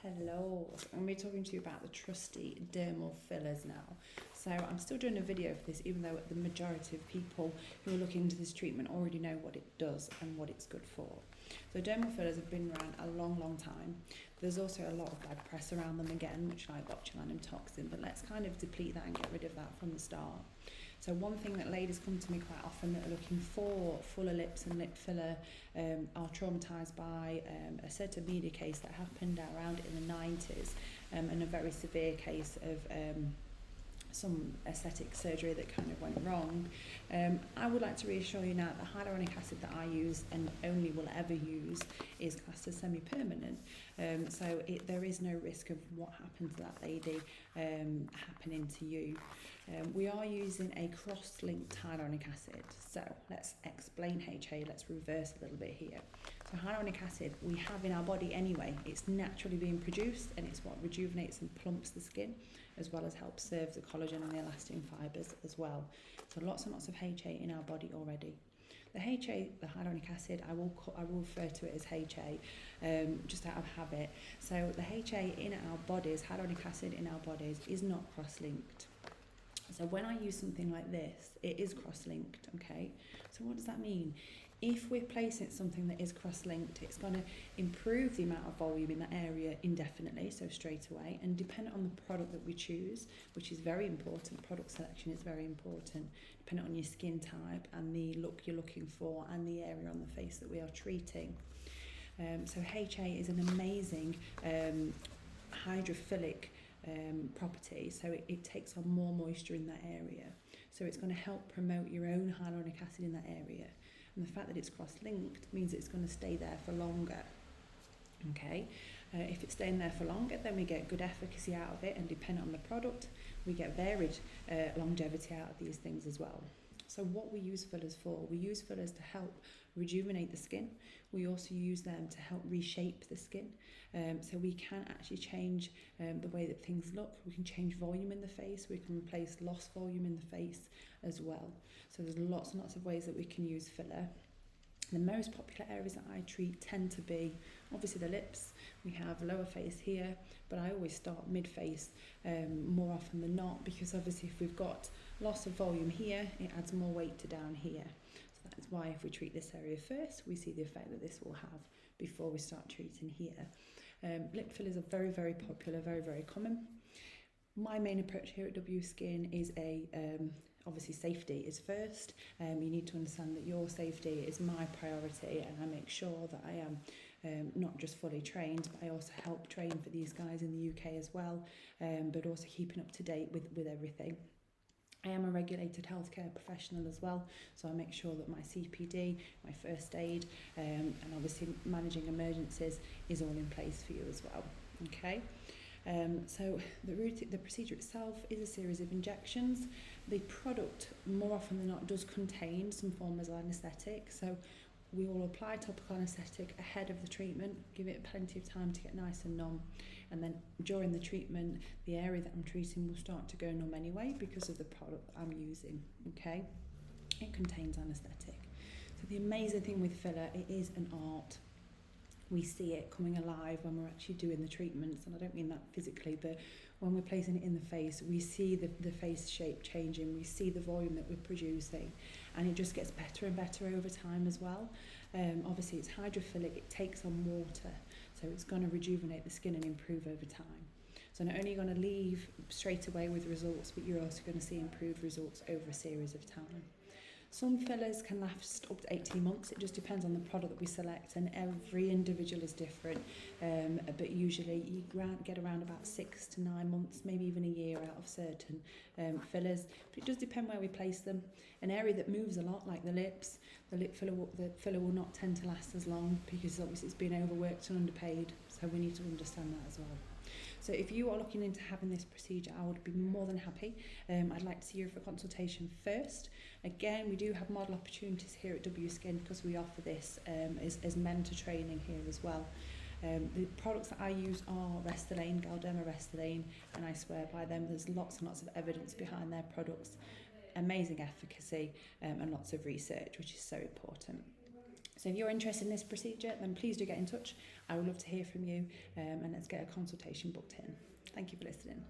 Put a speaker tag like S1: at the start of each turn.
S1: Hello, so I'm going to be talking to you about the trusty dermal fillers now. So I'm still doing a video for this, even though the majority of people who are looking into this treatment already know what it does and what it's good for. So dermal fillers have been around a long time. There's also a lot of bad press around them again, which like botulinum toxin, but let's kind of deplete that and get rid of that from the start. So one thing that ladies come to me quite often that are looking for fuller lips and lip filler are traumatised by a certain media case that happened around in the 90s and a very severe case of some aesthetic surgery that kind of went wrong. I would like to reassure you now that the hyaluronic acid that I use and only will ever use is classed as semi-permanent. So there is no risk of what happened to that lady happening to you. We are using a cross-linked hyaluronic acid. So let's explain HA, let's reverse a little bit here. So hyaluronic acid we have in our body anyway. It's naturally being produced and it's what rejuvenates and plumps the skin, as well as helps serve the collagen and the elastin fibres as well. So lots and lots of HA in our body already. The HA, the hyaluronic acid, I will refer to it as HA, just out of habit. So the HA in our bodies, hyaluronic acid in our bodies, is not cross-linked. So when I use something like this, it is cross-linked, okay? So what does that mean? If we're placing something that is cross-linked, it's going to improve the amount of volume in that area indefinitely, so straight away, and depending on the product that we choose, which is very important, product selection is very important, depending on your skin type and the look you're looking for and the area on the face that we are treating. So HA is an amazing hydrophilic property, so it takes on more moisture in that area, so it's going to help promote your own hyaluronic acid in that area, and the fact that it's cross-linked means it's going to stay there for longer. Okay, if it's staying there for longer, then we get good efficacy out of it, and depending on the product we get varied longevity out of these things as well. So what we use fillers for, we use fillers to help rejuvenate the skin. We also use them to help reshape the skin. So we can actually change the way that things look. We can change volume in the face. We can replace lost volume in the face as well. So there's lots and lots of ways that we can use filler. The most popular areas that I treat tend to be obviously the lips. We have lower face here, but I always start mid-face more often than not, because obviously if we've got loss of volume here, it adds more weight to down here. So that's why if we treat this area first, we see the effect that this will have before we start treating here. Lip fillers are very popular, very common. My main approach here at W Skin is obviously safety is first. You need to understand that your safety is my priority, and I make sure that I am not just fully trained, but I also help train for these guys in the UK as well, but also keeping up to date with everything. I am a regulated healthcare professional as well, so I make sure that my CPD, my first aid, and obviously managing emergencies is all in place for you as well. Okay. So the procedure itself is a series of injections. The product more often than not does contain some form of anaesthetic, so we will apply topical anaesthetic ahead of the treatment, give it plenty of time to get nice and numb, and then during the treatment the area that I'm treating will start to go numb anyway because of the product that I'm using. Okay, it contains anaesthetic. So the amazing thing with filler, it is an art. We see it coming alive when we're actually doing the treatments, and I don't mean that physically, but when we're placing it in the face, we see the face shape changing, we see the volume that we're producing, and it just gets better and better over time as well. Obviously it's hydrophilic, it takes on water, so it's going to rejuvenate the skin and improve over time. So not only are you going to leave straight away with results, but you're also going to see improved results over a series of time. Some fillers can last up to 18 months. It just depends on the product that we select, and every individual is different. But usually you get around about 6 to 9 months, maybe even a year out of certain fillers. But it does depend where we place them. An area that moves a lot, like the lips, the filler will not tend to last as long because obviously it's been overworked and underpaid. So we need to understand that as well. So if you are looking into having this procedure, I would be more than happy. I'd like to see you for a consultation first. Again, we do have model opportunities here at W Skin because we offer this as mentor training here as well. The products that I use are Restylane, Galderma Restylane, and I swear by them. There's lots and lots of evidence behind their products, amazing efficacy, and lots of research, which is so important. So if you're interested in this procedure, then please do get in touch. I would love to hear from you, and let's get a consultation booked in. Thank you for listening.